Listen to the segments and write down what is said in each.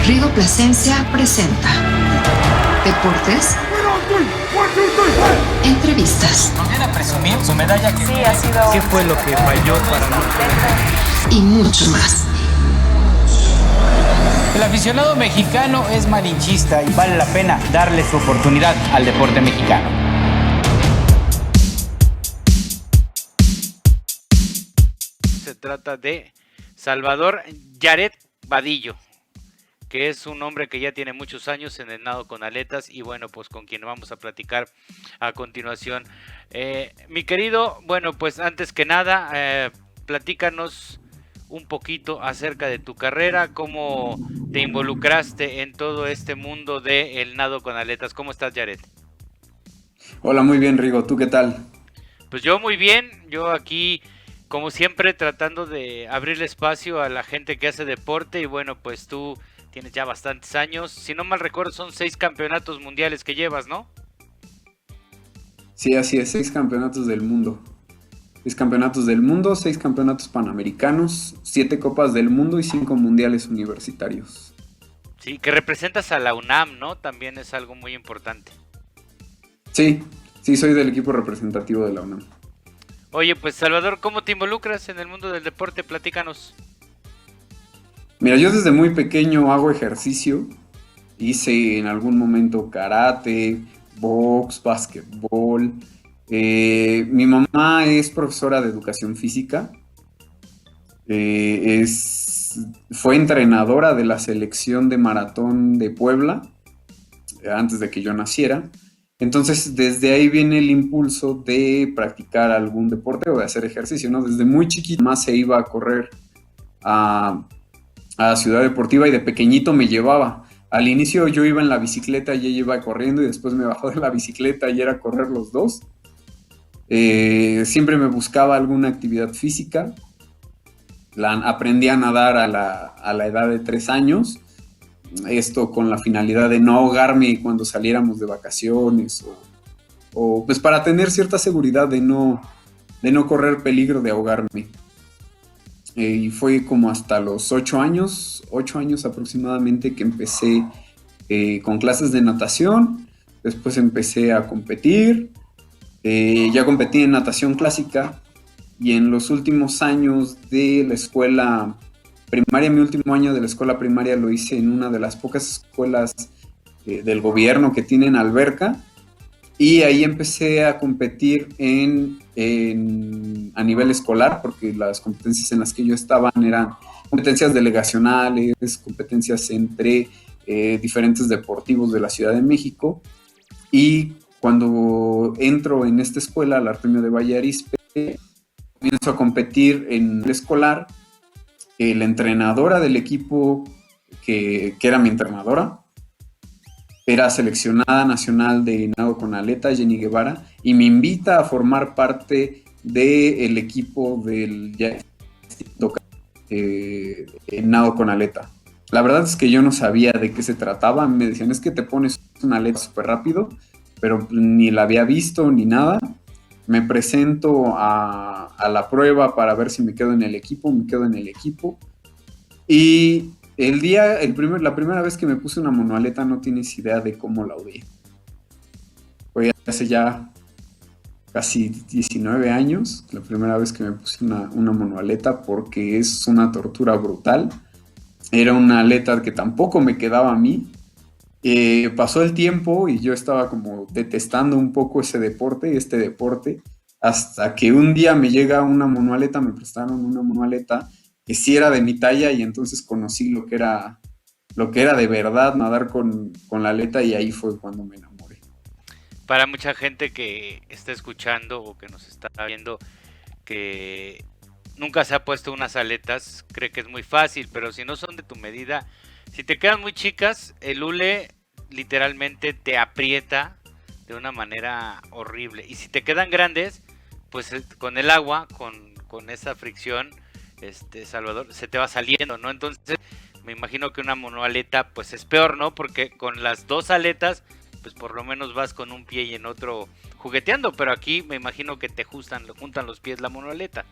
Rigo Plasencia presenta Deportes, entrevistas. ¿Nos viene a presumir su medalla? Sí, ha sido... ¿Qué fue lo que falló para no? Y mucho más. El aficionado mexicano es malinchista y vale la pena darle su oportunidad al deporte mexicano. Se trata de Salvador Yaret Vadillo, que es un hombre que ya tiene muchos años en el nado con aletas y bueno, pues con quien vamos a platicar a continuación. Mi querido, bueno, pues antes que nada, platícanos un poquito acerca de tu carrera, cómo te involucraste en todo este mundo del nado con aletas. ¿Cómo estás, Yaret? Hola, muy bien, Rigo. ¿Tú qué tal? Pues yo muy bien, yo aquí como siempre tratando de abrirle espacio a la gente que hace deporte y bueno, pues tú tienes ya bastantes años, si no mal recuerdo son 6 campeonatos mundiales que llevas, ¿no? Sí, así es, 6 campeonatos del mundo. 6 campeonatos del mundo, 6 campeonatos panamericanos, 7 copas del mundo y 5 mundiales universitarios. Sí, que representas a la UNAM, ¿no? También es algo muy importante. Sí, soy del equipo representativo de la UNAM. Oye, pues Salvador, ¿cómo te involucras en el mundo del deporte? Platícanos. Mira, yo desde muy pequeño hago ejercicio. Hice en algún momento karate, box, básquetbol. Mi mamá es profesora de educación física. Fue entrenadora de la selección de maratón de Puebla antes de que yo naciera. Entonces, desde ahí viene el impulso de practicar algún deporte o de hacer ejercicio, ¿no? Desde muy chiquito más se iba a correr a Ciudad Deportiva y de pequeñito me llevaba. Al inicio yo iba en la bicicleta y ella iba corriendo y después me bajó de la bicicleta y era correr los dos. Siempre me buscaba alguna actividad física. Aprendí a nadar a la edad de 3 años. Esto con la finalidad de no ahogarme cuando saliéramos de vacaciones o pues para tener cierta seguridad de no correr peligro de ahogarme. Y fue como hasta los 8 años aproximadamente que empecé con clases de natación. Después empecé a competir. Ya competí en natación clásica y en los últimos años de la escuela primaria, mi último año de la escuela primaria lo hice en una de las pocas escuelas del gobierno que tienen alberca y ahí empecé a competir a nivel escolar porque las competencias en las que yo estaba eran competencias delegacionales, competencias entre diferentes deportivos de la Ciudad de México y cuando entro en esta escuela, al Artemio de Valle Arizpe, comienzo a competir en el escolar. La entrenadora del equipo, que era mi entrenadora, era seleccionada nacional de nado con aleta, Jenny Guevara, y me invita a formar parte del equipo del nado con aleta. La verdad es que yo no sabía de qué se trataba, me decían, es que te pones una aleta súper rápido, pero ni la había visto ni nada. Me presento a la prueba para ver si me quedo en el equipo, y la primera vez que me puse una monoaleta no tienes idea de cómo la odié. Fue hace ya casi 19 años, la primera vez que me puse una monoaleta porque es una tortura brutal. Era una aleta que tampoco me quedaba a mí. Pasó el tiempo y yo estaba como detestando un poco este deporte, hasta que un día me llega una monoaleta, me prestaron una monoaleta que sí era de mi talla y entonces conocí lo que era de verdad nadar con la aleta y ahí fue cuando me enamoré. Para mucha gente que está escuchando o que nos está viendo que nunca se ha puesto unas aletas, cree que es muy fácil, pero si no son de tu medida, si te quedan muy chicas, el hule literalmente te aprieta de una manera horrible. Y si te quedan grandes, pues con el agua, con esa fricción, Salvador, se te va saliendo, ¿no? Entonces, me imagino que una monoaleta, pues es peor, ¿no? Porque con las dos aletas, pues por lo menos vas con un pie y en otro jugueteando, pero aquí me imagino que te juntan los pies la monoaleta.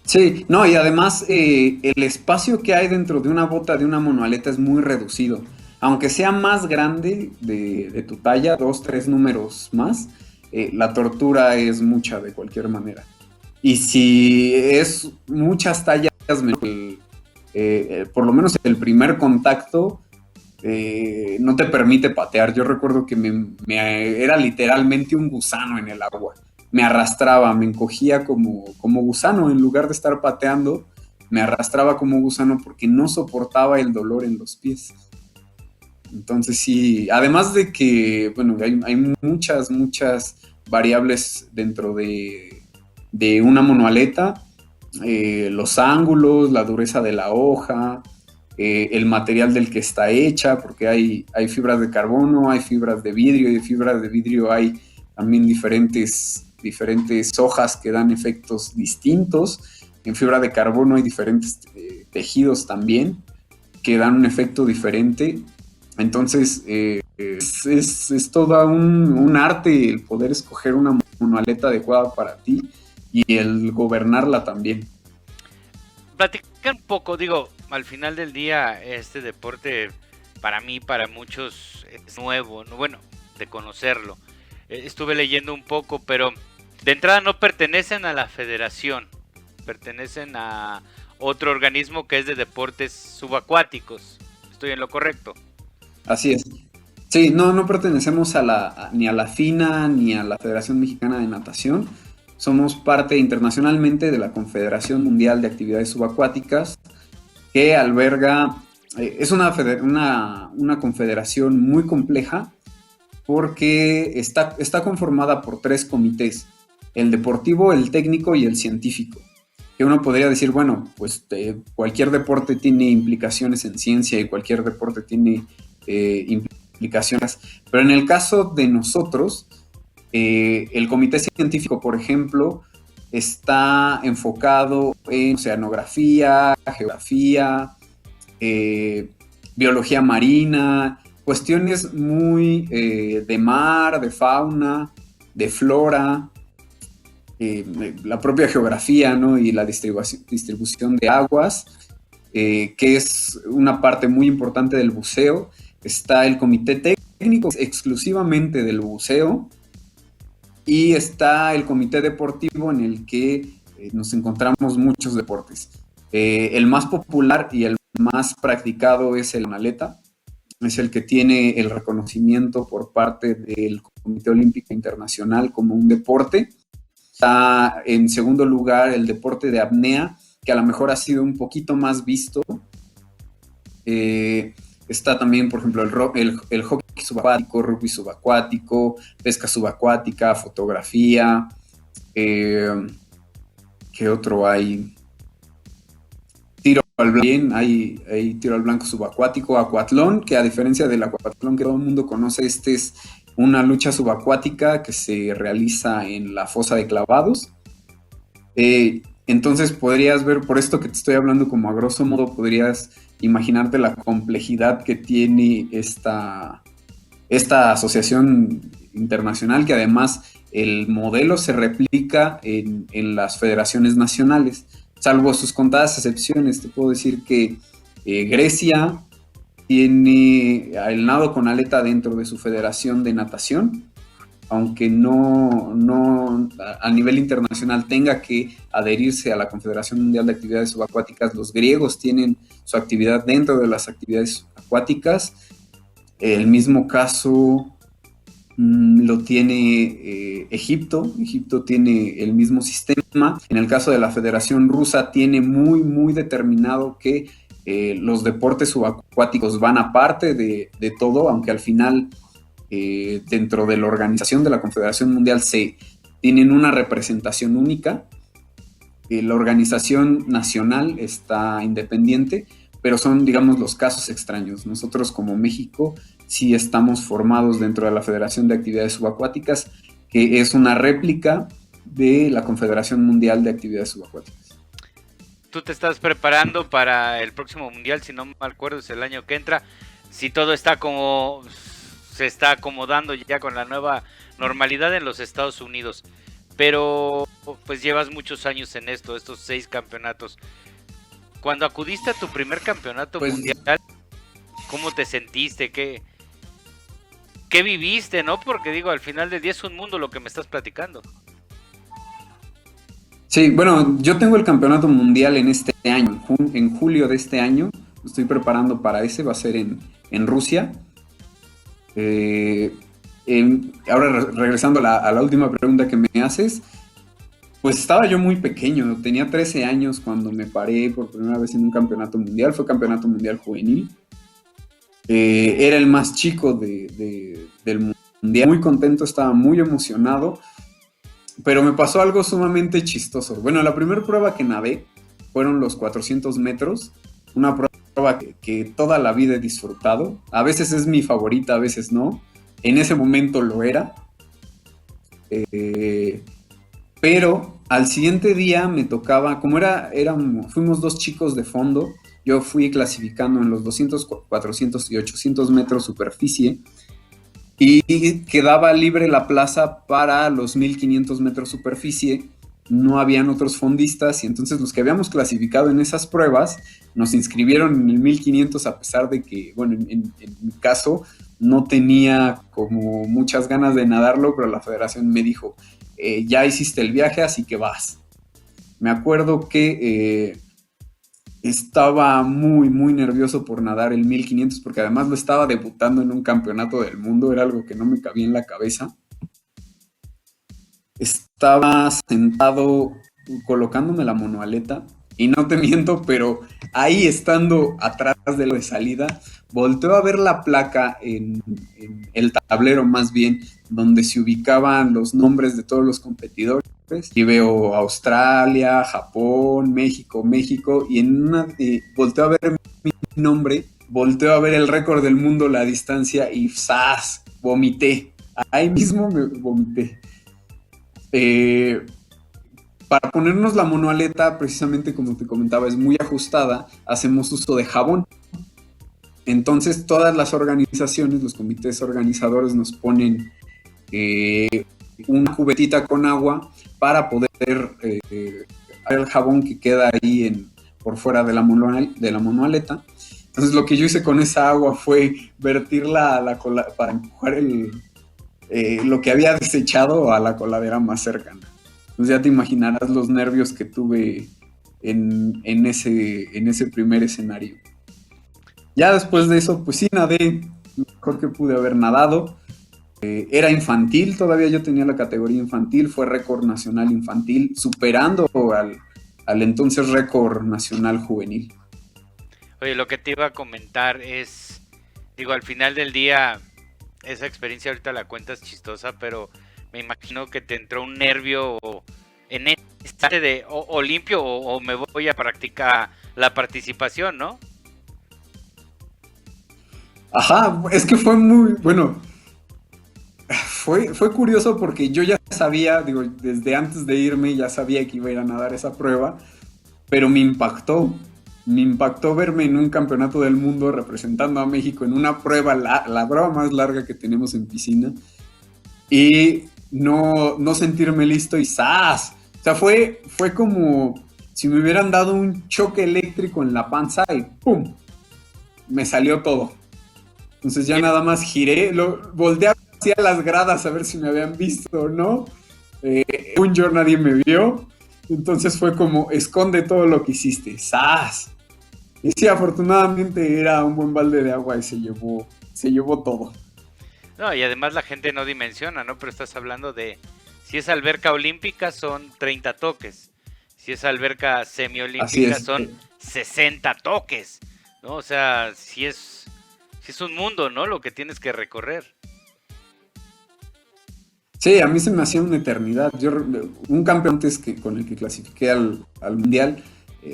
Sí, no, y además el espacio que hay dentro de una bota de una monoaleta es muy reducido. Aunque sea más grande de tu talla, dos, tres números más, la tortura es mucha de cualquier manera. Y si es muchas tallas menos, por lo menos el primer contacto no te permite patear. Yo recuerdo que era literalmente un gusano en el agua. Me arrastraba, me encogía como gusano en lugar de estar pateando. Me arrastraba como gusano porque no soportaba el dolor en los pies. Entonces sí, además de que, bueno, hay muchas variables dentro de una monoaleta, los ángulos, la dureza de la hoja, el material del que está hecha, porque hay fibras de carbono, hay fibras de vidrio, y de fibras de vidrio hay también diferentes hojas que dan efectos distintos. En fibra de carbono hay diferentes tejidos también que dan un efecto diferente. Entonces, es todo un arte el poder escoger una monoaleta adecuada para ti y el gobernarla también. Platicar un poco, digo, al final del día este deporte para mí, para muchos es nuevo, ¿no? Bueno, de conocerlo. Estuve leyendo un poco, pero de entrada no pertenecen a la federación, pertenecen a otro organismo que es de deportes subacuáticos. ¿Estoy en lo correcto? Así es. Sí, no pertenecemos ni a la FINA ni a la Federación Mexicana de Natación. Somos parte internacionalmente de la Confederación Mundial de Actividades Subacuáticas, que alberga, es una confederación muy compleja porque está conformada por tres comités: el deportivo, el técnico y el científico. Que uno podría decir, bueno, pues cualquier deporte tiene implicaciones en ciencia y cualquier deporte tiene implicaciones, pero en el caso de nosotros, el comité científico, por ejemplo, está enfocado en oceanografía, geografía, biología marina, cuestiones muy de mar, de fauna, de flora, la propia geografía, ¿no? Y la distribución de aguas, que es una parte muy importante del buceo. Está el comité técnico exclusivamente del buceo y está el comité deportivo en el que nos encontramos muchos deportes. El más popular y el más practicado es el monoaleta, es el que tiene el reconocimiento por parte del Comité Olímpico Internacional como un deporte. Está en segundo lugar el deporte de apnea, que a lo mejor ha sido un poquito más visto. Está también, por ejemplo, el hockey subacuático, rugby subacuático, pesca subacuática, fotografía. ¿Qué otro hay? Tiro al blanco, hay tiro al blanco subacuático, acuatlón, que a diferencia del acuatlón que todo el mundo conoce, este es una lucha subacuática que se realiza en la fosa de clavados. Entonces podrías ver, por esto que te estoy hablando como a grosso modo, podrías imaginarte la complejidad que tiene esta asociación internacional, que además el modelo se replica en las federaciones nacionales, salvo sus contadas excepciones. Te puedo decir que Grecia tiene el nado con aleta dentro de su federación de natación, aunque no a nivel internacional tenga que adherirse a la Confederación Mundial de Actividades Subacuáticas. Los griegos tienen su actividad dentro de las actividades acuáticas. El mismo caso lo tiene Egipto. Egipto tiene el mismo sistema. En el caso de la Federación Rusa tiene muy determinado que los deportes subacuáticos van aparte de todo, aunque al final dentro de la organización de la Confederación Mundial se tienen una representación única. La organización nacional está independiente, pero son, digamos, los casos extraños. Nosotros como México sí estamos formados dentro de la Federación de Actividades Subacuáticas, que es una réplica de la Confederación Mundial de Actividades Subacuáticas. Tú te estás preparando para el próximo mundial, si no me acuerdo, es el año que entra. Si todo está como se está acomodando ya con la nueva normalidad en los Estados Unidos. Pero pues llevas muchos años en esto, estos 6 campeonatos. Cuando acudiste a tu primer campeonato mundial, ¿cómo te sentiste? ¿Qué viviste, no? Porque digo, al final del día es un mundo lo que me estás platicando. Sí, bueno, yo tengo el campeonato mundial en este año, en julio de este año. Me estoy preparando para ese, va a ser en Rusia. Ahora regresando a la última pregunta que me haces, pues estaba yo muy pequeño, tenía 13 años cuando me paré por primera vez en un campeonato mundial, fue campeonato mundial juvenil. Era el más chico del mundial, muy contento, estaba muy emocionado, pero me pasó algo sumamente chistoso. Bueno, la primera prueba que nadé fueron los 400 metros, una prueba que toda la vida he disfrutado. A veces es mi favorita, a veces no. En ese momento lo era. Pero al siguiente día me tocaba, como fuimos 2 chicos de fondo, yo fui clasificando en los 200, 400 y 800 metros superficie y quedaba libre la plaza para los 1500 metros superficie. No habían otros fondistas y entonces los que habíamos clasificado en esas pruebas nos inscribieron en el 1500 a pesar de que, bueno, en mi caso no tenía como muchas ganas de nadarlo, pero la federación me dijo, ya hiciste el viaje, así que vas. Me acuerdo que estaba muy, muy nervioso por nadar el 1500 porque además lo estaba debutando en un campeonato del mundo, era algo que no me cabía en la cabeza. Estaba sentado colocándome la monoaleta y no te miento, pero ahí estando atrás de la salida, volteo a ver la placa en el tablero más bien, donde se ubicaban los nombres de todos los competidores y veo Australia, Japón, México, y en una volteo a ver mi nombre, volteo a ver el récord del mundo, la distancia y ¡zas! Vomité. Ahí mismo me vomité. Para ponernos la monoaleta, precisamente como te comentaba, es muy ajustada, hacemos uso de jabón. Entonces todas las organizaciones, los comités organizadores nos ponen una cubetita con agua para poder el jabón que queda ahí por fuera de la monoaleta. Entonces lo que yo hice con esa agua fue vertirla para empujar lo que había desechado a la coladera más cercana. Entonces ya te imaginarás los nervios que tuve en ese primer escenario. Ya después de eso, pues sí nadé lo mejor que pude haber nadado. Era infantil, todavía yo tenía la categoría infantil, fue récord nacional infantil, superando al entonces récord nacional juvenil. Oye, lo que te iba a comentar es, digo, al final del día, esa experiencia ahorita la cuentas chistosa, pero me imagino que te entró un nervio en este de o limpio o me voy a practicar la participación, ¿no? Ajá, es que fue muy, bueno, fue curioso porque yo ya sabía, digo, desde antes de irme ya sabía que iba a ir a nadar esa prueba, pero me impactó verme en un campeonato del mundo representando a México en una prueba, la prueba más larga que tenemos en piscina, y no sentirme listo y ¡zas! O sea, fue como si me hubieran dado un choque eléctrico en la panza y ¡pum! Me salió todo. Entonces ya nada más giré, volteé hacia las gradas a ver si me habían visto o no. Nadie me vio. Entonces fue como, esconde todo lo que hiciste. ¡Zas! Y sí, afortunadamente era un buen balde de agua y se llevó todo. No, y además la gente no dimensiona, ¿no? Pero estás hablando de, si es alberca olímpica son 30 toques. Si es alberca semiolímpica son 60 toques, ¿no? O sea, si es un mundo, ¿no? Lo que tienes que recorrer. Sí, a mí se me hacía una eternidad. Un campeón antes con el que clasifiqué al mundial,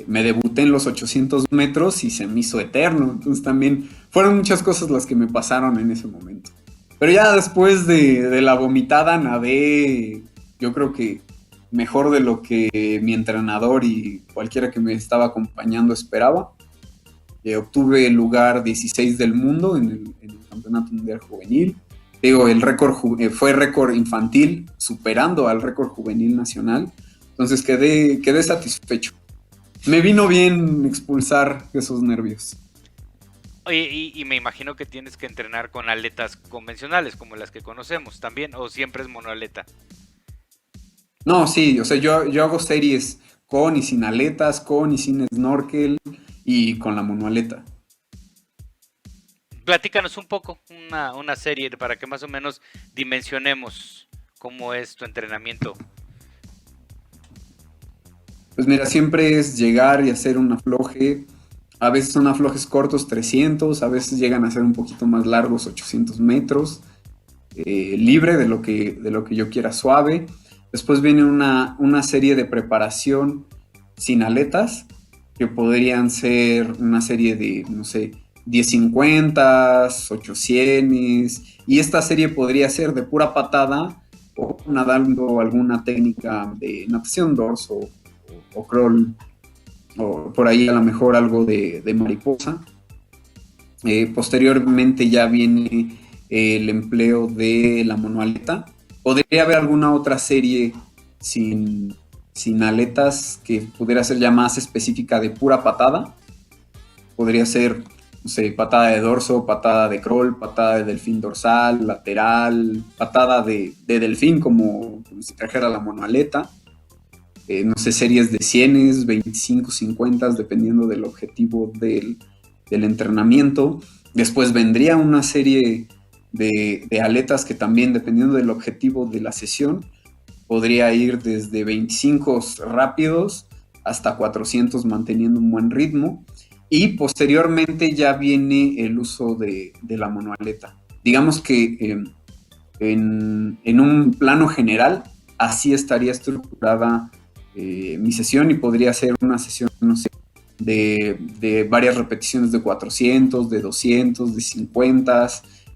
me debuté en los 800 metros y se me hizo eterno. Entonces también fueron muchas cosas las que me pasaron en ese momento. Pero ya después de la vomitada nadé, yo creo que mejor de lo que mi entrenador y cualquiera que me estaba acompañando esperaba. Obtuve el lugar 16 del mundo en el Campeonato Mundial Juvenil. Digo, el récord fue récord infantil, superando al récord juvenil nacional. Entonces quedé satisfecho. Me vino bien expulsar esos nervios. Oye, y me imagino que tienes que entrenar con aletas convencionales, como las que conocemos también, o siempre es monoaleta. No, sí, o sea, yo hago series con y sin aletas, con y sin snorkel y con la monoaleta. Platícanos un poco, una serie para que más o menos dimensionemos cómo es tu entrenamiento. Pues mira, siempre es llegar y hacer un afloje. A veces son aflojes cortos, 300, a veces llegan a ser un poquito más largos, 800 metros, libre de lo que yo quiera, suave. Después viene una serie de preparación sin aletas, que podrían ser una serie de, no sé, 1050, 800, y esta serie podría ser de pura patada o nadando alguna técnica de natación dorso o crawl, o por ahí a lo mejor algo de mariposa. Posteriormente ya viene el empleo de la monoaleta. Podría haber alguna otra serie sin aletas que pudiera ser ya más específica de pura patada. Podría ser, no sé, patada de dorso, patada de crawl, patada de delfín dorsal, lateral, patada de delfín como si trajera la monoaleta. No sé, series de 100, 25, 50, dependiendo del objetivo del entrenamiento. Después vendría una serie de aletas que también, dependiendo del objetivo de la sesión, podría ir desde 25 rápidos hasta 400 manteniendo un buen ritmo. Y posteriormente ya viene el uso de la monoaleta. Digamos que en un plano general, así estaría estructurada mi sesión, y podría ser una sesión, no sé, de varias repeticiones de 400, de 200, de 50,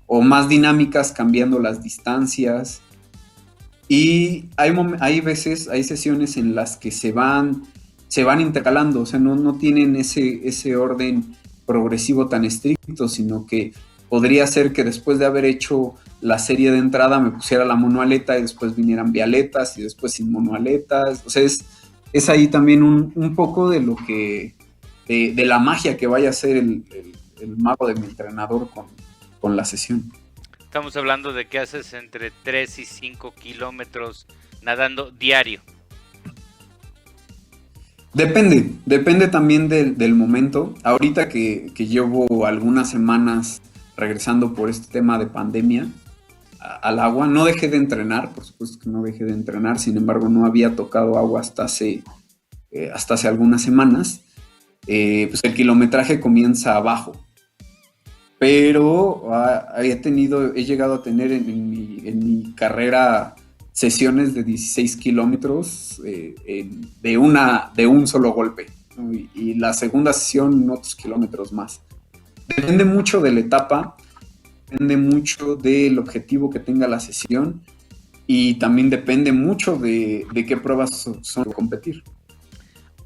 o más dinámicas cambiando las distancias. Y hay veces, hay sesiones en las que se van intercalando, o sea, no tienen ese orden progresivo tan estricto, sino que podría ser que después de haber hecho la serie de entrada me pusiera la monoaleta y después vinieran bialetas y después sin monoaletas. O sea, es ahí también un poco de lo que, de la magia que vaya a ser el mago de mi entrenador con la sesión. Estamos hablando de que haces entre 3 y 5 kilómetros nadando diario. Depende también del momento. Ahorita que llevo algunas semanas regresando por este tema de pandemia al agua, no dejé de entrenar, por supuesto que no dejé de entrenar, sin embargo no había tocado agua hasta hace algunas semanas. Pues el kilometraje comienza abajo, pero he llegado a tener en mi carrera sesiones de 16 kilómetros de un solo golpe, ¿no? Y la segunda sesión otros kilómetros más. Depende mucho de la etapa, depende mucho del objetivo que tenga la sesión, y también depende mucho de qué pruebas son competir.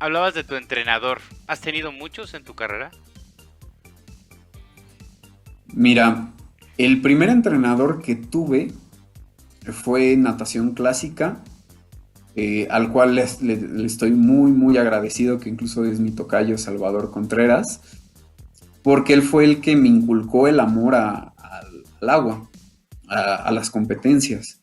Hablabas de tu entrenador. ¿Has tenido muchos en tu carrera? Mira, el primer entrenador que tuve fue natación clásica, al cual le estoy muy, muy agradecido, que incluso es mi tocayo Salvador Contreras, porque él fue el que me inculcó el amor al agua, a las competencias.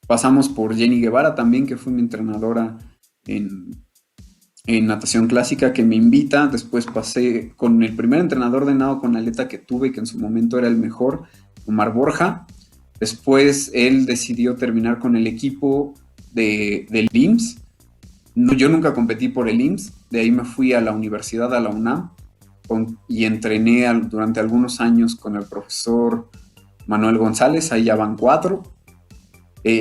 Pasamos por Jenny Guevara también, que fue mi entrenadora en natación clásica, que me invita. Después pasé con el primer entrenador de nado con aleta que tuve, que en su momento era el mejor, Omar Borja. Después él decidió terminar con el equipo del IMSS. No, yo nunca competí por el IMSS, de ahí me fui a la universidad, a la UNAM, y entrené durante algunos años con el profesor Manuel González, ahí ya van 4.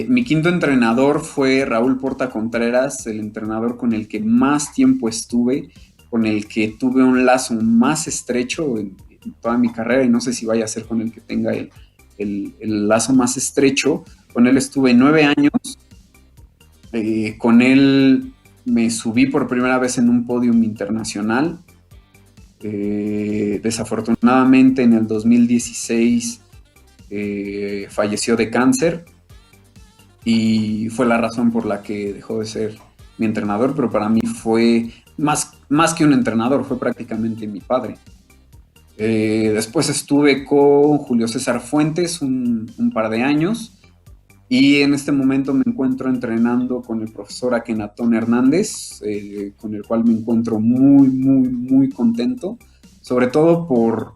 Mi quinto entrenador fue Raúl Porta Contreras, el entrenador con el que más tiempo estuve, con el que tuve un lazo más estrecho en toda mi carrera, y no sé si vaya a ser con el que tenga el lazo más estrecho. Con él estuve 9 años, con él me subí por primera vez en un podium internacional. Desafortunadamente en el 2016 falleció de cáncer. y fue la razón por la que dejó de ser mi entrenador, pero para mí fue más que un entrenador, fue prácticamente mi padre. Después estuve con Julio César Fuentes un par de años, y en este momento me encuentro entrenando con el profesor Akenatón Hernández, con el cual me encuentro muy contento, sobre todo por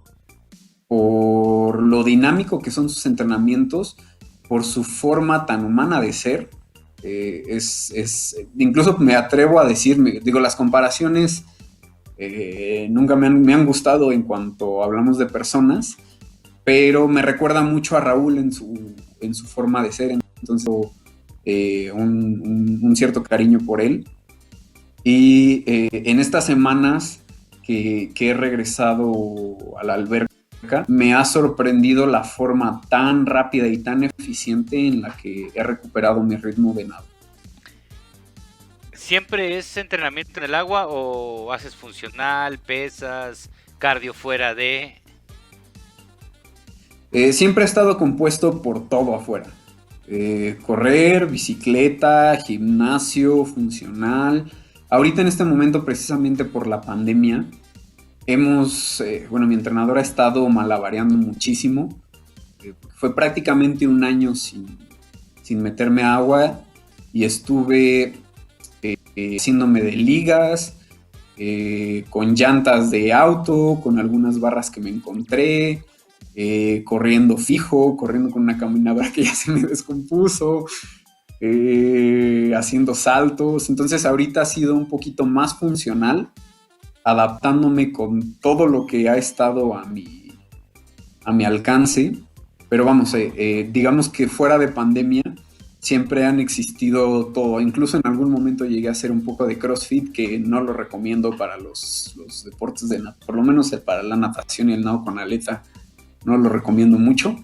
lo dinámico que son sus entrenamientos, por su forma tan humana de ser. Incluso me atrevo a decir, digo, las comparaciones nunca me han gustado en cuanto hablamos de personas, pero me recuerda mucho a Raúl en su forma de ser, entonces un cierto cariño por él. Y en estas semanas que he regresado a la alberca, me ha sorprendido la forma tan rápida y tan eficiente en la que he recuperado mi ritmo de nado. ¿Siempre es entrenamiento en el agua o haces funcional, pesas, cardio fuera de...? Siempre he estado compuesto por todo afuera. Correr, bicicleta, gimnasio, funcional. Ahorita en este momento, precisamente por la pandemia, mi entrenador ha estado malabareando muchísimo. Fue prácticamente un año sin meterme a agua, y estuve haciéndome de ligas, con llantas de auto, con algunas barras que me encontré, corriendo fijo, corriendo con una caminadora que ya se me descompuso, haciendo saltos. Entonces ahorita ha sido un poquito más funcional, adaptándome con todo lo que ha estado a mi alcance. Pero vamos, digamos que fuera de pandemia siempre han existido todo. Incluso en algún momento llegué a hacer un poco de CrossFit, que no lo recomiendo para los deportes de natación, por lo menos para la natación y el nado con aleta, no lo recomiendo mucho.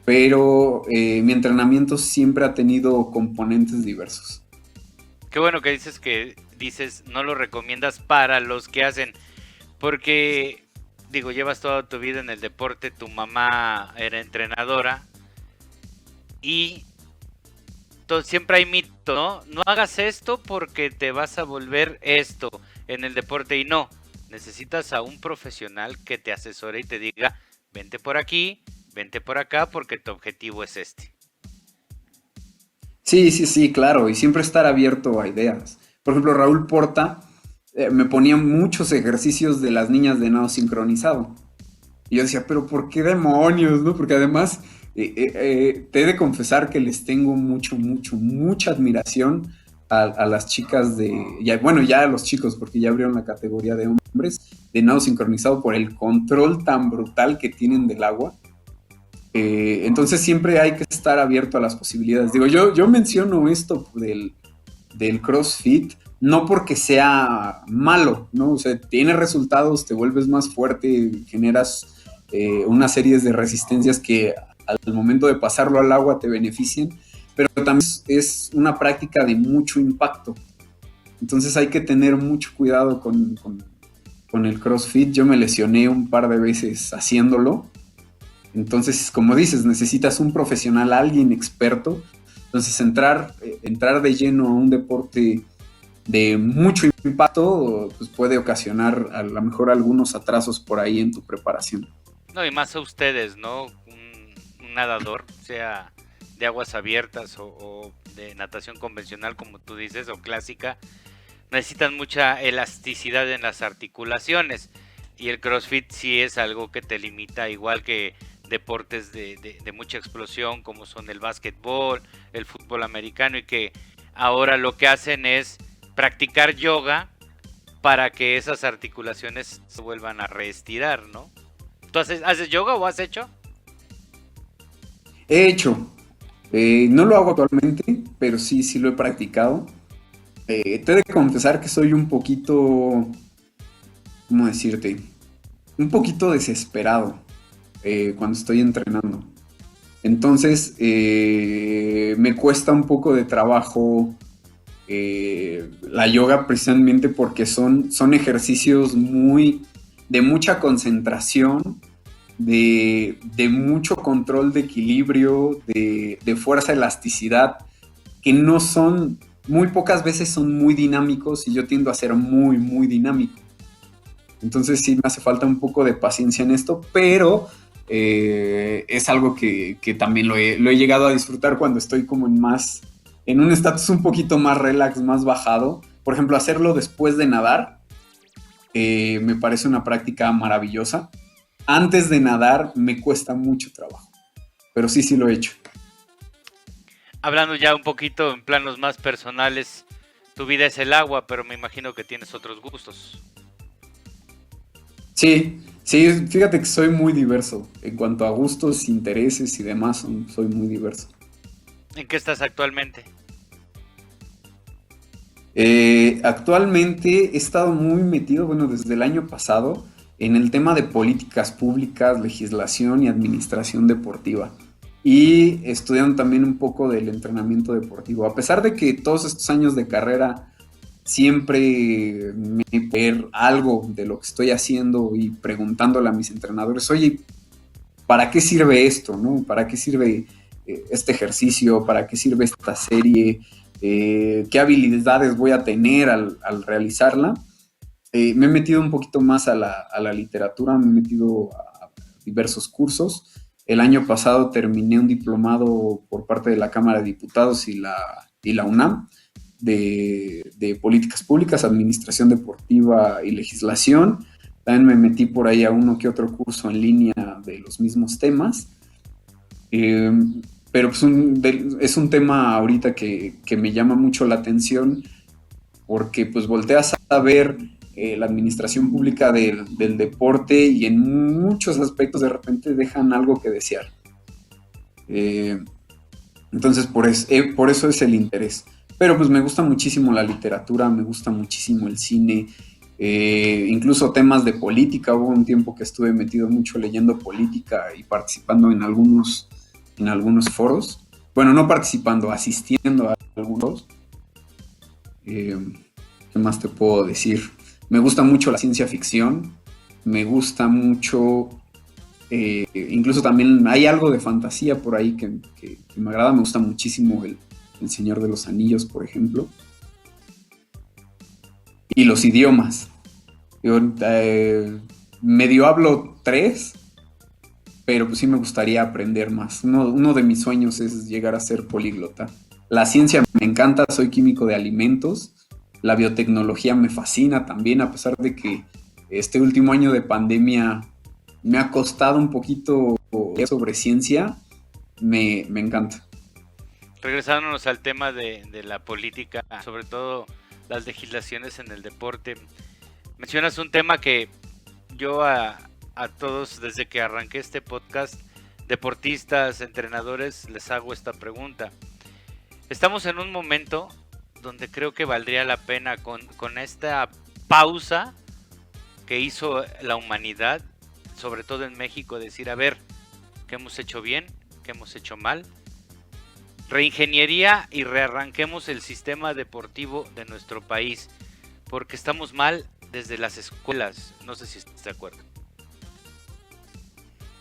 Pero mi entrenamiento siempre ha tenido componentes diversos. Qué bueno que dices no lo recomiendas para los que hacen, porque digo, llevas toda tu vida en el deporte, tu mamá era entrenadora y siempre hay mito, ¿no? No hagas esto porque te vas a volver esto en el deporte, y no, necesitas a un profesional que te asesore y te diga, vente por aquí, vente por acá, porque tu objetivo es este. Sí, claro, y siempre estar abierto a ideas. Por ejemplo, Raúl Porta me ponía muchos ejercicios de las niñas de nado sincronizado. Y yo decía, pero ¿por qué demonios, no? Porque además te he de confesar que les tengo mucha admiración a las chicas ya a los chicos, porque ya abrieron la categoría de hombres, de nado sincronizado, por el control tan brutal que tienen del agua. Entonces siempre hay que estar abierto a las posibilidades. Digo, yo menciono esto del CrossFit no porque sea malo, ¿no? O sea, tiene resultados, te vuelves más fuerte, generas una serie de resistencias que al momento de pasarlo al agua te benefician, pero también es una práctica de mucho impacto. Entonces hay que tener mucho cuidado con el CrossFit. Yo me lesioné un par de veces haciéndolo. Entonces, como dices, necesitas un profesional, alguien experto. Entonces, entrar de lleno a un deporte de mucho impacto, pues puede ocasionar a lo mejor algunos atrasos por ahí en tu preparación. No, y más a ustedes, ¿no? Un nadador, sea de aguas abiertas o de natación convencional, como tú dices, o clásica, necesitan mucha elasticidad en las articulaciones. Y el CrossFit sí es algo que te limita, igual que deportes de mucha explosión como son el básquetbol, el fútbol americano, y que ahora lo que hacen es practicar yoga para que esas articulaciones se vuelvan a reestirar, ¿no? ¿Tú haces yoga o has hecho? He hecho, no lo hago actualmente, pero sí lo he practicado. Te he de confesar que soy un poquito, ¿cómo decirte? Un poquito desesperado cuando estoy entrenando. Entonces me cuesta un poco de trabajo la yoga, precisamente porque son ejercicios de mucha concentración, de mucho control de equilibrio, de fuerza, elasticidad, que no son, muy pocas veces son muy dinámicos y yo tiendo a ser muy, muy dinámico. Entonces sí me hace falta un poco de paciencia en esto, pero es algo que también lo he llegado a disfrutar cuando estoy como en un estatus un poquito más relax, más bajado. Por ejemplo, hacerlo después de nadar me parece una práctica maravillosa. Antes de nadar me cuesta mucho trabajo, pero sí lo he hecho. Hablando ya un poquito en planos más personales, tu vida es el agua, pero me imagino que tienes otros gustos. Sí, fíjate que soy muy diverso. En cuanto a gustos, intereses y demás, soy muy diverso. ¿En qué estás actualmente? Actualmente he estado muy metido, bueno, desde el año pasado, en el tema de políticas públicas, legislación y administración deportiva. Y estudiando también un poco del entrenamiento deportivo. A pesar de que todos estos años de carrera siempre me ver algo de lo que estoy haciendo y preguntándole a mis entrenadores, oye, ¿para qué sirve esto? ¿No? ¿Para qué sirve este ejercicio? ¿Para qué sirve esta serie? ¿Qué habilidades voy a tener al realizarla? Me he metido un poquito más a la literatura, me he metido a diversos cursos. El año pasado terminé un diplomado por parte de la Cámara de Diputados y la UNAM de políticas públicas, administración deportiva y legislación. También me metí por ahí a uno que otro curso en línea de los mismos temas. Pero pues es un tema ahorita que me llama mucho la atención porque pues volteas a ver la administración pública del deporte y en muchos aspectos de repente dejan algo que desear. Entonces por eso es el interés. Pero pues me gusta muchísimo la literatura, me gusta muchísimo el cine, incluso temas de política. Hubo un tiempo que estuve metido mucho leyendo política y participando en algunos foros. Bueno, no participando, asistiendo a algunos. ¿Qué más te puedo decir? Me gusta mucho la ciencia ficción, me gusta mucho, incluso también hay algo de fantasía por ahí que me agrada. Me gusta muchísimo el Señor de los Anillos, por ejemplo. Y los idiomas. Yo medio hablo 3, pero pues sí me gustaría aprender más. Uno de mis sueños es llegar a ser políglota. La ciencia me encanta, soy químico de alimentos. La biotecnología me fascina también, a pesar de que este último año de pandemia me ha costado un poquito sobre ciencia, me encanta. Regresándonos al tema de la política, sobre todo las legislaciones en el deporte, mencionas un tema que yo a todos desde que arranqué este podcast, deportistas, entrenadores, les hago esta pregunta. Estamos en un momento donde creo que valdría la pena con esta pausa que hizo la humanidad, sobre todo en México, decir, a ver, ¿qué hemos hecho bien? ¿Qué hemos hecho mal? Reingeniería y rearranquemos el sistema deportivo de nuestro país, porque estamos mal desde las escuelas. No sé si estás de acuerdo.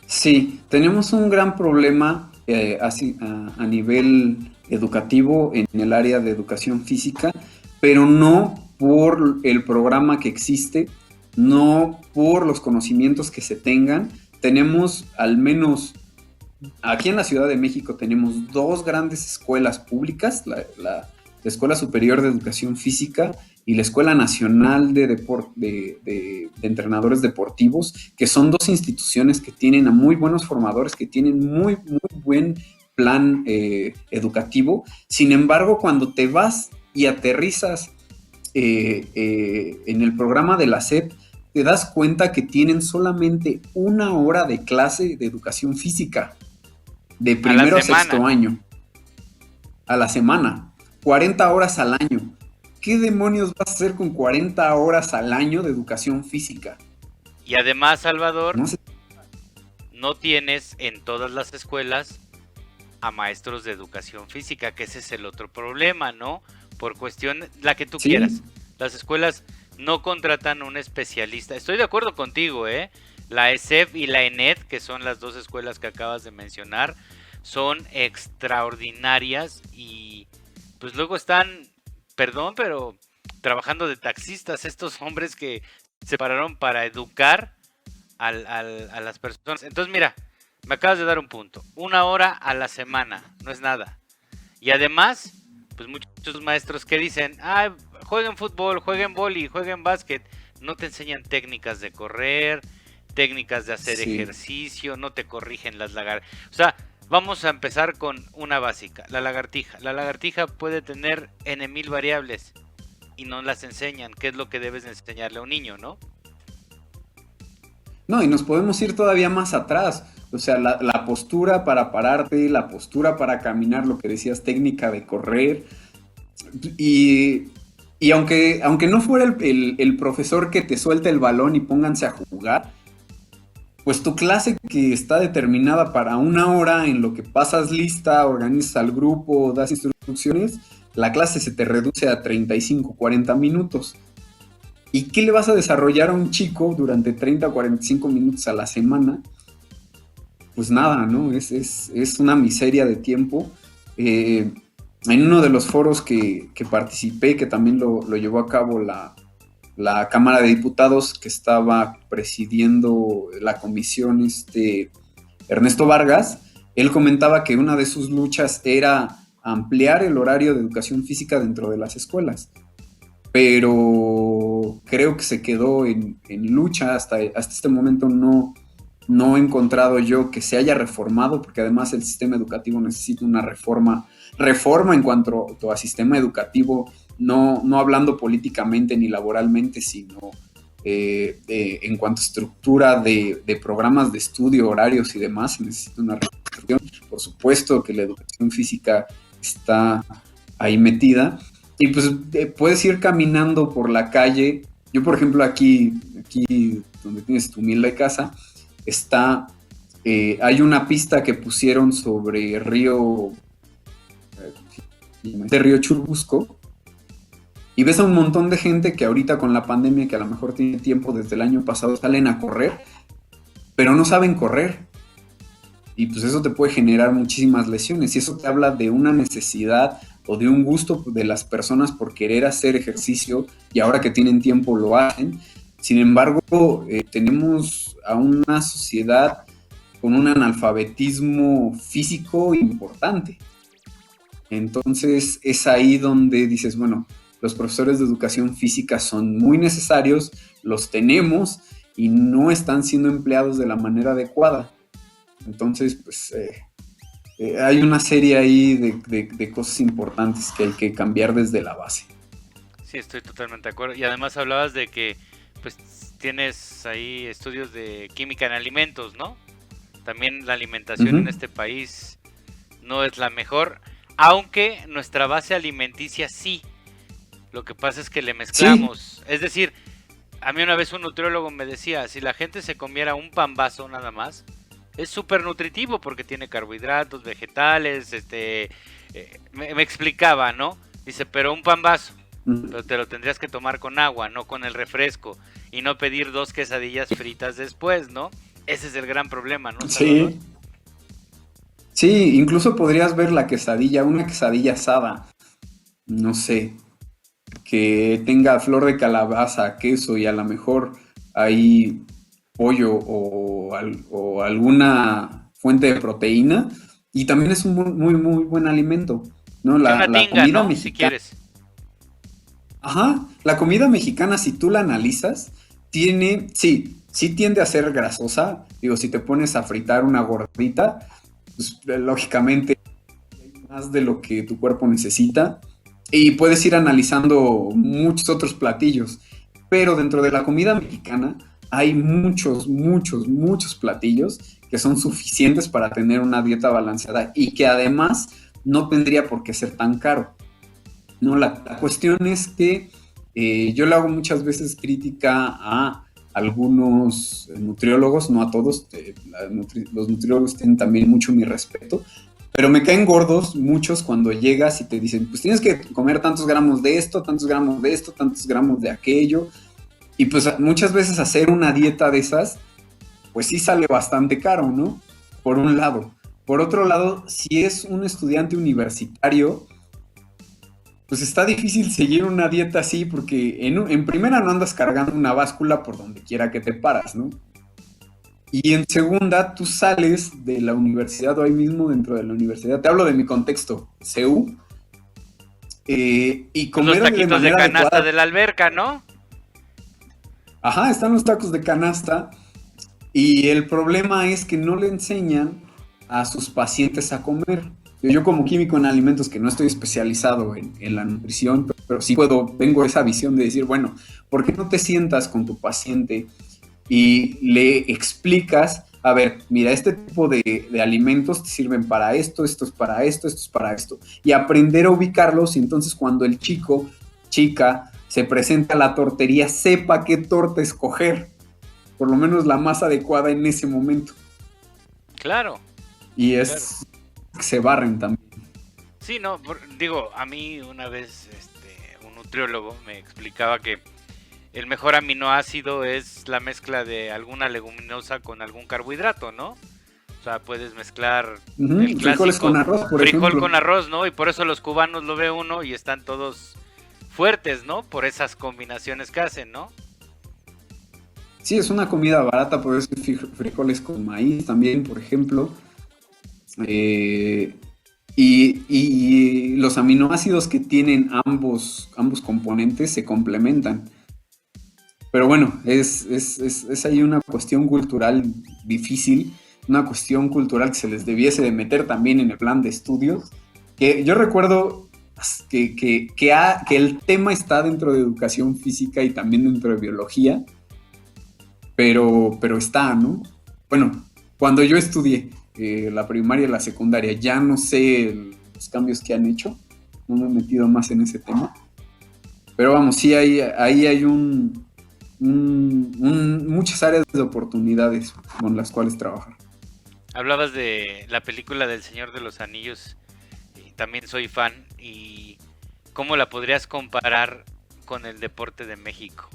Sí, tenemos un gran problema a nivel educativo en el área de educación física, pero no por el programa que existe, no por los conocimientos que se tengan. Tenemos al menos, aquí en la Ciudad de México tenemos 2 grandes escuelas públicas, la Escuela Superior de Educación Física y la Escuela Nacional de Entrenadores Deportivos, que son 2 instituciones que tienen a muy buenos formadores, que tienen muy, muy buen plan educativo. Sin embargo, cuando te vas y aterrizas en el programa de la SEP, te das cuenta que tienen solamente 1 hora de clase de educación física, de primero a sexto año, a la semana, 40 horas al año. ¿Qué demonios vas a hacer con 40 horas al año de educación física? Y además, Salvador, no tienes en todas las escuelas a maestros de educación física, que ese es el otro problema, ¿no? Por cuestión, la que tú quieras. Las escuelas no contratan un especialista. Estoy de acuerdo contigo, La ESEF y la ENED, que son las dos escuelas que acabas de mencionar, son extraordinarias y pues luego están, perdón, pero trabajando de taxistas estos hombres que se pararon para educar a las personas. Entonces mira, me acabas de dar un punto. 1 hora a la semana, no es nada. Y además, pues muchos maestros que dicen, jueguen fútbol, jueguen vóley, jueguen básquet, no te enseñan técnicas de correr, técnicas de hacer ejercicio, no te corrigen las lagartijas. O sea, vamos a empezar con una básica, la lagartija. La lagartija puede tener n,000 variables y no las enseñan, qué es lo que debes enseñarle a un niño, ¿no? No, y nos podemos ir todavía más atrás. O sea, la postura para pararte, la postura para caminar, lo que decías, técnica de correr. Y aunque no fuera el profesor que te suelte el balón y pónganse a jugar, pues tu clase que está determinada para 1 hora, en lo que pasas lista, organizas al grupo, das instrucciones, la clase se te reduce a 35, 40 minutos. ¿Y qué le vas a desarrollar a un chico durante 30 o 45 minutos a la semana? Pues nada, ¿no? Es una miseria de tiempo. En uno de los foros que participé, que también lo llevó a cabo la Cámara de Diputados, que estaba presidiendo la comisión Ernesto Vargas, él comentaba que una de sus luchas era ampliar el horario de educación física dentro de las escuelas. Pero creo que se quedó en lucha. Hasta este momento no he encontrado yo que se haya reformado, porque además el sistema educativo necesita una reforma en cuanto a sistema educativo, no hablando políticamente ni laboralmente, sino en cuanto a estructura de programas de estudio, horarios y demás. Se necesita una reforma. Por supuesto que la educación física está ahí metida. Y pues puedes ir caminando por la calle. Yo, por ejemplo, aquí donde tienes tu humilde casa, hay una pista que pusieron sobre río Churubusco, y ves a un montón de gente que ahorita con la pandemia, que a lo mejor tiene tiempo desde el año pasado, salen a correr, pero no saben correr. Y pues eso te puede generar muchísimas lesiones, y eso te habla de una necesidad o de un gusto de las personas por querer hacer ejercicio, y ahora que tienen tiempo lo hacen. Sin embargo, tenemos a una sociedad con un analfabetismo físico importante. Entonces es ahí donde dices, bueno, los profesores de educación física son muy necesarios, los tenemos y no están siendo empleados de la manera adecuada. Entonces, pues hay una serie ahí de cosas importantes que hay que cambiar desde la base. Sí, estoy totalmente de acuerdo. Y además hablabas de que pues tienes ahí estudios de química en alimentos, ¿no? También la alimentación en este país no es la mejor, aunque nuestra base alimenticia sí. Lo que pasa es que le mezclamos. Sí. Es decir, a mí una vez un nutriólogo me decía, si la gente se comiera un pambazo nada más, es súper nutritivo porque tiene carbohidratos, vegetales, me explicaba, ¿no? Dice, pero un pambazo, pero te lo tendrías que tomar con agua, no con el refresco, y no pedir 2 quesadillas fritas después, ¿no? Ese es el gran problema, ¿no? Sí. Sí, incluso podrías ver la quesadilla, una quesadilla asada, no sé, que tenga flor de calabaza, queso y a lo mejor hay pollo o alguna fuente de proteína, y también es un muy, muy buen alimento, ¿no? La tinga, comida ¿no? mexicana. Si quieres. Ajá, la comida mexicana, si tú la analizas, sí tiende a ser grasosa. Digo, si te pones a fritar una gordita, pues lógicamente hay más de lo que tu cuerpo necesita, y puedes ir analizando muchos otros platillos, pero dentro de la comida mexicana hay muchos platillos que son suficientes para tener una dieta balanceada y que además no tendría por qué ser tan caro. No, la cuestión es que yo le hago muchas veces crítica a algunos nutriólogos, no a todos, los nutriólogos tienen también mucho mi respeto, pero me caen gordos muchos cuando llegas y te dicen, pues tienes que comer tantos gramos de esto, tantos gramos de esto, tantos gramos de aquello, y pues muchas veces hacer una dieta de esas pues sí sale bastante caro, ¿no? Por un lado. Por otro lado, si es un estudiante universitario, pues está difícil seguir una dieta así porque en primera no andas cargando una báscula por donde quiera que te paras, ¿no? Y en segunda, tú sales de la universidad o ahí mismo dentro de la universidad. Te hablo de mi contexto, CEU, y Con los comer taquitos de manera canasta adecuada. de la alberca, ¿no? Ajá, están los tacos de canasta y el problema es que no le enseñan a sus pacientes a comer. Yo como químico en alimentos que no estoy especializado en la nutrición, pero sí tengo esa visión de decir, bueno, ¿por qué no te sientas con tu paciente y le explicas, a ver, mira, este tipo de alimentos te sirven para esto, esto es para esto, esto es para esto, y aprender a ubicarlos y entonces cuando el chico, chica, se presenta a la tortería, sepa qué torta escoger, por lo menos la más adecuada en ese momento. Claro. Y Claro. se barren también. Sí, no, digo, a mí una vez un nutriólogo me explicaba que el mejor aminoácido es la mezcla de alguna leguminosa con algún carbohidrato, ¿no? O sea, puedes mezclar el frijoles clásico con arroz, por frijol ejemplo. con arroz, ¿no? Y por eso los cubanos lo ve uno y están todos fuertes, ¿no? Por esas combinaciones que hacen, ¿no? Sí, es una comida barata, por eso frijoles con maíz también, por ejemplo. Y los aminoácidos que tienen ambos componentes se complementan. Pero bueno, es ahí una cuestión cultural difícil, una cuestión cultural que se les debiese de meter también en el plan de estudios. Que yo recuerdo que el tema está dentro de educación física y también dentro de biología, pero está, ¿no? Bueno, cuando yo estudié la primaria y la secundaria, ya no sé los cambios que han hecho, no me he metido más en ese tema, pero vamos, sí, ahí hay muchas áreas de oportunidades con las cuales trabajar. Hablabas de la película del Señor de los Anillos, y también soy fan, y ¿cómo la podrías comparar con el deporte de México?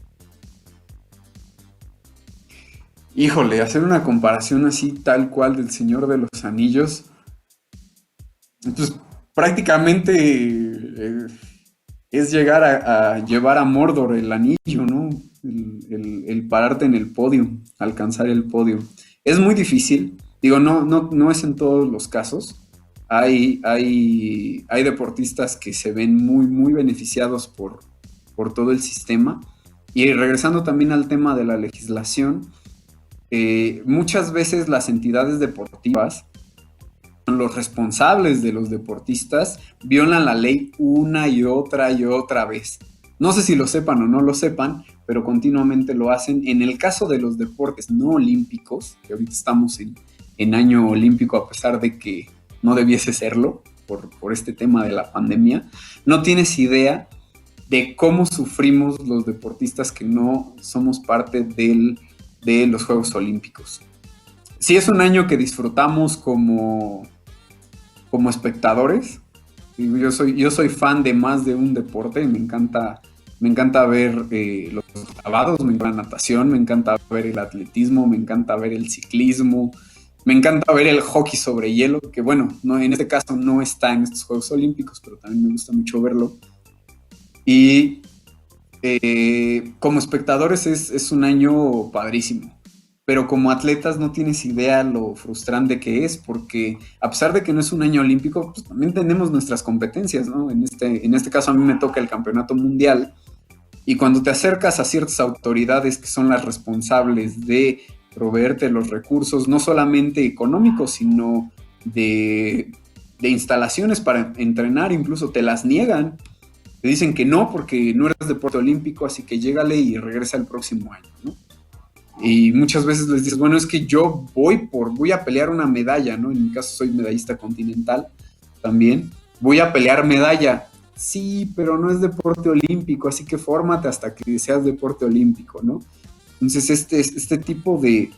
Híjole, hacer una comparación así tal cual del Señor de los Anillos, pues prácticamente es llegar a llevar a Mordor el anillo, ¿no? El pararte en el podio, alcanzar el podio. Es muy difícil, digo, no es en todos los casos. Hay deportistas que se ven muy, muy beneficiados por todo el sistema. Y regresando también al tema de la legislación, muchas veces las entidades deportivas, los responsables de los deportistas, violan la ley una y otra vez. No sé si lo sepan o no lo sepan, pero continuamente lo hacen. En el caso de los deportes no olímpicos, que ahorita estamos en año olímpico a pesar de que no debiese serlo por este tema de la pandemia, no tienes idea de cómo sufrimos los deportistas que no somos parte de los Juegos Olímpicos. Sí es un año que disfrutamos como espectadores. Yo soy fan de más de un deporte, me encanta ver los clavados, me encanta la natación, me encanta ver el atletismo, me encanta ver el ciclismo, me encanta ver el hockey sobre hielo, que bueno, en este caso no está en estos Juegos Olímpicos, pero también me gusta mucho verlo. Y como espectadores es un año padrísimo, pero como atletas no tienes idea lo frustrante que es, porque a pesar de que no es un año olímpico, pues también tenemos nuestras competencias, ¿no? En este caso a mí me toca el campeonato mundial, y cuando te acercas a ciertas autoridades que son las responsables de proveerte los recursos, no solamente económicos, sino de instalaciones para entrenar, incluso te las niegan. Te dicen que no, porque no eres deporte olímpico, así que llégale y regresa el próximo año, ¿no? Y muchas veces les dices, bueno, es que yo voy a pelear una medalla, ¿no? En mi caso soy medallista continental también. Voy a pelear medalla. Sí, pero no es deporte olímpico, así que fórmate hasta que seas deporte olímpico, ¿no? Entonces este tipo de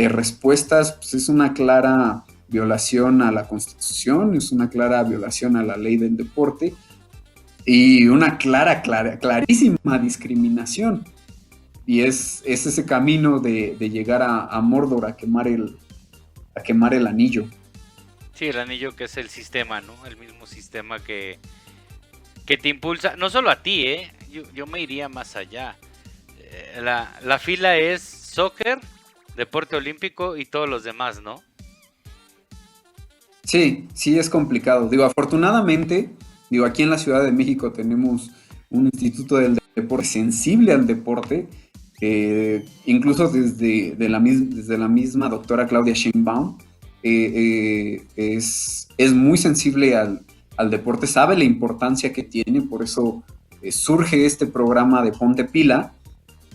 respuestas pues es una clara violación a la Constitución, es una clara violación a la ley del deporte y una clarísima discriminación. y es ese camino de llegar a Mordor a quemar el anillo. Sí, el anillo, que es el sistema, ¿no? El mismo sistema que te impulsa, no solo a ti, yo me iría más allá. La fila es soccer, deporte olímpico y todos los demás, ¿no? Sí, sí es complicado. Afortunadamente, aquí en la Ciudad de México tenemos un instituto del deporte sensible al deporte, incluso desde la misma doctora Claudia Sheinbaum, es muy sensible al deporte, sabe la importancia que tiene, por eso surge este programa de Ponte Pila,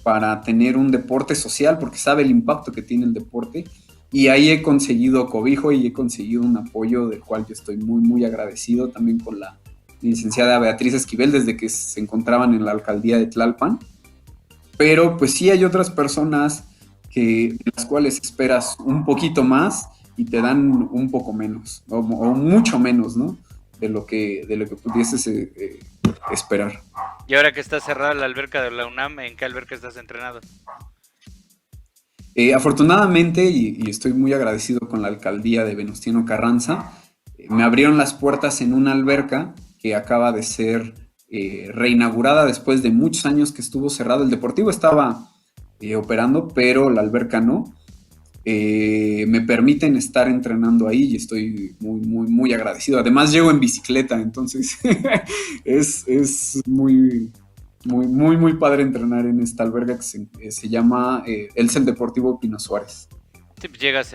para tener un deporte social, porque sabe el impacto que tiene el deporte. Y ahí he conseguido cobijo y he conseguido un apoyo del cual yo estoy muy, muy agradecido, también con la licenciada Beatriz Esquivel, desde que se encontraban en la alcaldía de Tlalpan. Pero pues sí hay otras personas de las cuales esperas un poquito más y te dan un poco menos, o mucho menos, ¿no? De lo que pudieses esperar. Y ahora que está cerrada la alberca de la UNAM, ¿en qué alberca estás entrenado? Afortunadamente, y estoy muy agradecido con la alcaldía de Venustiano Carranza, me abrieron las puertas en una alberca que acaba de ser reinaugurada después de muchos años que estuvo cerrado. El deportivo estaba operando, pero la alberca no. Me permiten estar entrenando ahí y estoy muy, muy, muy agradecido. Además, llego en bicicleta, entonces es muy, muy, muy, muy padre entrenar en esta alberga que se llama el CEL Deportivo Pino Suárez. Sí, pues llegas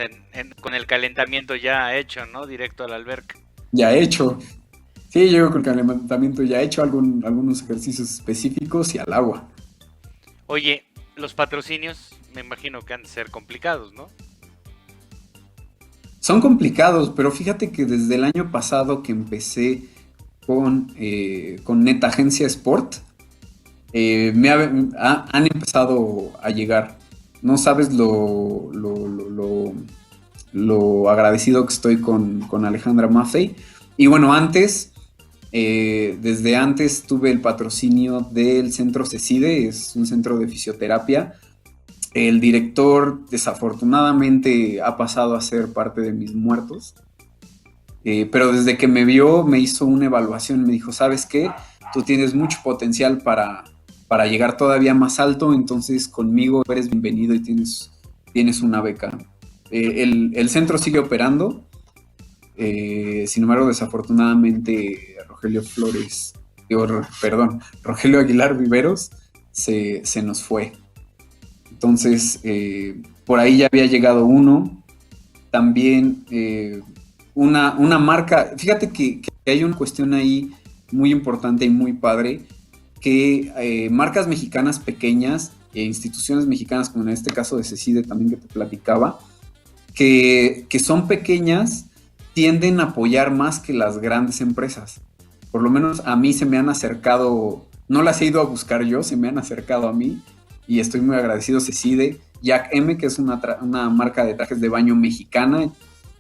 con el calentamiento ya hecho, ¿no? Directo a la alberca. Ya hecho. Sí, llego con el calentamiento ya hecho, algunos ejercicios específicos y al agua. Oye, los patrocinios me imagino que han de ser complicados, ¿no? Son complicados, pero fíjate que desde el año pasado que empecé con Neta Agencia Sport, han empezado a llegar. No sabes lo agradecido que estoy con Alejandra Maffei. Y bueno, desde antes tuve el patrocinio del Centro CECIDE, es un centro de fisioterapia. El director desafortunadamente ha pasado a ser parte de mis muertos. Pero desde que me vio me hizo una evaluación, me dijo, ¿sabes qué? Tú tienes mucho potencial para llegar todavía más alto, entonces conmigo eres bienvenido y tienes una beca. El centro sigue operando, sin embargo, desafortunadamente Rogelio Aguilar Viveros se nos fue. Entonces, por ahí ya había llegado uno. También una marca, fíjate que hay una cuestión ahí muy importante y muy padre, que marcas mexicanas pequeñas e instituciones mexicanas, como en este caso de CECIDE también que te platicaba, que son pequeñas, tienden a apoyar más que las grandes empresas. Por lo menos a mí se me han acercado, no las he ido a buscar yo, se me han acercado a mí y estoy muy agradecido. CECIDE, Jack M, que es una marca de trajes de baño mexicana,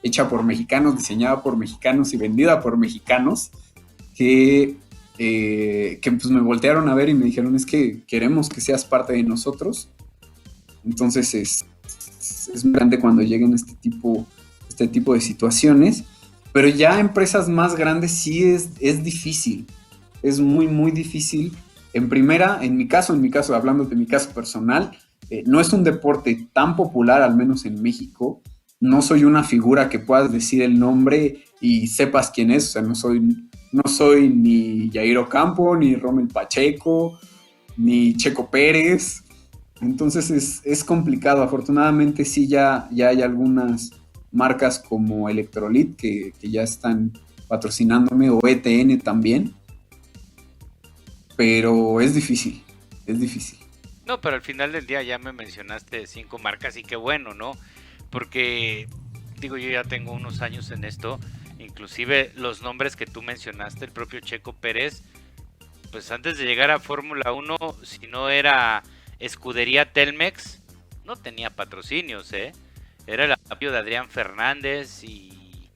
hecha por mexicanos, diseñada por mexicanos y vendida por mexicanos, que pues me voltearon a ver y me dijeron, es que queremos que seas parte de nosotros. Entonces es muy grande cuando lleguen este tipo de situaciones, pero ya empresas más grandes sí es difícil, es muy, muy difícil. En mi caso, hablando de mi caso personal, no es un deporte tan popular, al menos en México. No soy una figura que puedas decir el nombre y sepas quién es. O sea, no soy ni Jair Ocampo, ni Rommel Pacheco, ni Checo Pérez. Entonces es complicado. Afortunadamente sí ya hay algunas marcas como Electrolit que ya están patrocinándome, o ETN también. Pero es difícil. No, pero al final del día ya me mencionaste 5 marcas y qué bueno, ¿no? Porque, digo, yo ya tengo unos años en esto, inclusive los nombres que tú mencionaste, el propio Checo Pérez, pues antes de llegar a Fórmula 1, si no era Escudería Telmex, no tenía patrocinios, Era el apoyo de Adrián Fernández y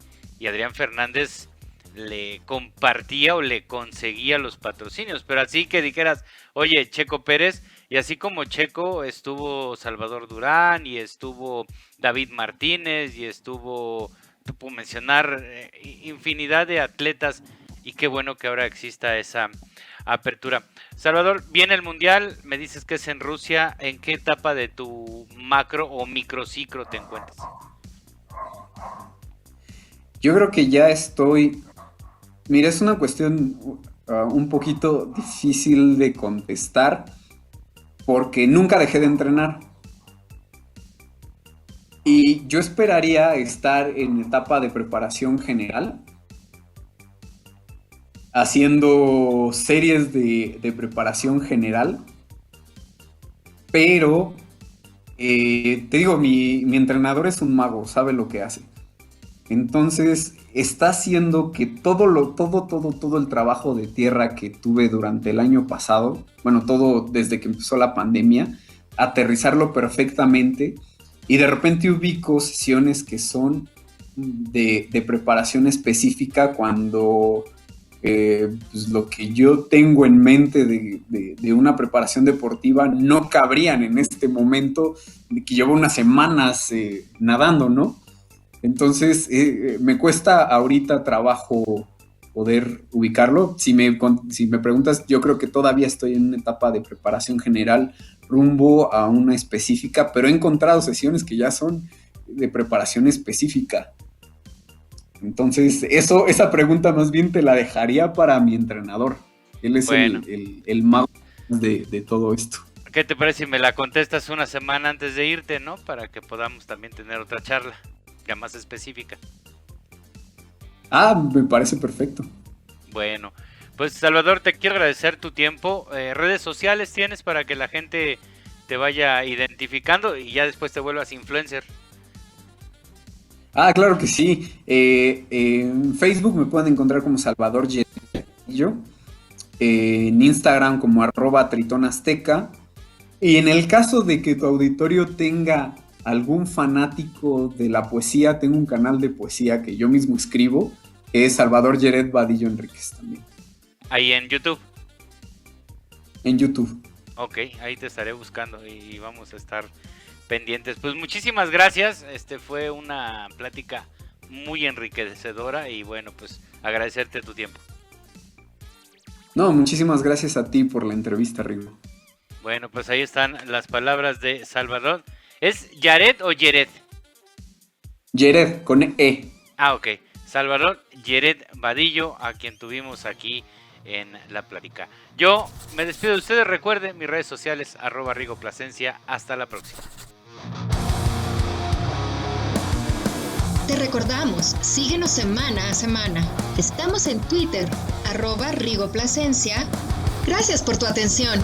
Adrián Fernández le compartía o le conseguía los patrocinios, pero así que dijeras, oye, Checo Pérez, Y así como Checo, estuvo Salvador Durán y estuvo David Martínez y estuvo, te puedo mencionar, infinidad de atletas, y qué bueno que ahora exista esa apertura. Salvador, viene el Mundial, me dices que es en Rusia. ¿En qué etapa de tu macro o microciclo te encuentras? Yo creo que ya estoy... Mira, es una cuestión un poquito difícil de contestar porque nunca dejé de entrenar. Y yo esperaría estar en etapa de preparación general, haciendo series de preparación general, pero te digo, mi entrenador es un mago, sabe lo que hace. Entonces está haciendo que todo el trabajo de tierra que tuve durante el año pasado, bueno, todo desde que empezó la pandemia, aterrizarlo perfectamente, y de repente ubico sesiones que son de preparación específica cuando pues lo que yo tengo en mente de una preparación deportiva no cabrían en este momento, de que llevo unas semanas nadando, ¿no? Entonces, me cuesta ahorita trabajo poder ubicarlo. Si me preguntas, yo creo que todavía estoy en una etapa de preparación general rumbo a una específica, pero he encontrado sesiones que ya son de preparación específica. Entonces, esa pregunta más bien te la dejaría para mi entrenador. Él es el mago de todo esto. ¿Qué te parece si me la contestas una semana antes de irte, no? Para que podamos también tener otra charla ya más específica. Me parece perfecto. Bueno, pues Salvador, te quiero agradecer tu tiempo. ¿Redes sociales tienes para que la gente te vaya identificando y ya después te vuelvas influencer? Claro que sí. En Facebook me pueden encontrar como Salvador Yerillo, en Instagram como @tritonazteca, y en el caso de que tu auditorio tenga algún fanático de la poesía, tengo un canal de poesía que yo mismo escribo, que es Salvador Yered Vadillo Enríquez también. Ahí en YouTube. En YouTube. Ok, ahí te estaré buscando y vamos a estar pendientes. Pues muchísimas gracias, fue una plática muy enriquecedora y bueno, pues agradecerte tu tiempo. No, muchísimas gracias a ti por la entrevista, Rigo. Bueno, pues ahí están las palabras de Salvador. ¿Es Yared o Yered? Yered, con E. Ok. Salvador Yered Vadillo, a quien tuvimos aquí en la plática. Yo me despido de ustedes. Recuerden mis redes sociales, @RigoPlasencia. Hasta la próxima. Te recordamos, síguenos semana a semana. Estamos en Twitter, @RigoPlasencia. Gracias por tu atención.